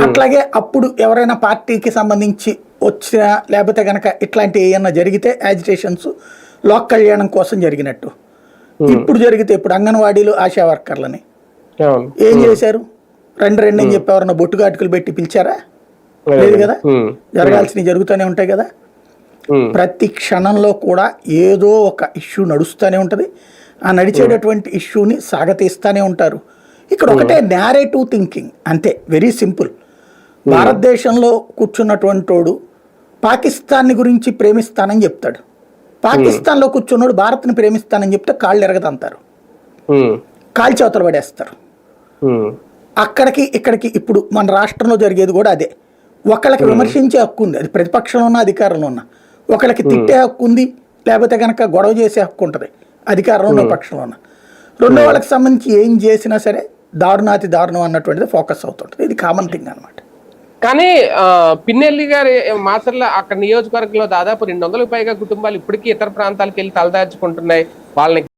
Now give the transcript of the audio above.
అట్లాగే అప్పుడు ఎవరైనా పార్టీకి సంబంధించి వచ్చినా లేకపోతే కనుక ఇట్లాంటి ఏమన్నా జరిగితే యాజిటేషన్స్ లోక్ కళ్యాణం కోసం జరిగినట్టు. ఇప్పుడు జరిగితే ఇప్పుడు అంగన్వాడీలు ఆశా వర్కర్లని ఏం చేశారు? రెండు అని చెప్పి ఎవరన్నా బొట్టుగాటుకులు పెట్టి పిలిచారా? లేదు కదా. జరగాల్సినవి జరుగుతూనే ఉంటాయి కదా. ప్రతి క్షణంలో కూడా ఏదో ఒక ఇష్యూ నడుస్తూనే ఉంటుంది. ఆ నడిచేటటువంటి ఇష్యూని సాగతీస్తూనే ఉంటారు. ఇక్కడ ఒకటే నేరేటివ్ థింకింగ్ అంతే, వెరీ సింపుల్. భారతదేశంలో కూర్చున్నటువంటి వాడు పాకిస్తాన్ని గురించి ప్రేమిస్తానని చెప్తాడు, పాకిస్తాన్లో కూర్చున్నాడు భారత్ని ప్రేమిస్తానని చెప్తే కాళ్ళు ఎరగదంటారు, కాల్చి అవతల పడేస్తారు. అక్కడికి ఇక్కడికి ఇప్పుడు మన రాష్ట్రంలో జరిగేది కూడా అదే. ఒకళ్ళకి విమర్శించే హక్కు ఉంది, అది ప్రతిపక్షంలో ఉన్న అధికారంలో ఉన్న. ఒకళ్ళకి తిట్టే హక్కు ఉంది, లేకపోతే కనుక గొడవ చేసే హక్కు ఉంటుంది అధికారంలో ఉన్న పక్షంలో ఉన్న. రెండో వాళ్ళకి సంబంధించి ఏం చేసినా సరే దారుణాతి దారుణం అన్నటువంటిది ఫోకస్ అవుతుంటుంది. ఇది కామన్ థింగ్ అనమాట. కానీ పిన్నెల్లి గారి మాత్రల అక్కడ నియోజకవర్గంలో దాదాపు 200కు పైగా కుటుంబాలు ఇప్పటికీ ఇతర ప్రాంతాలకు వెళ్ళి తలదాచుకుంటున్నాయి. వాళ్ళని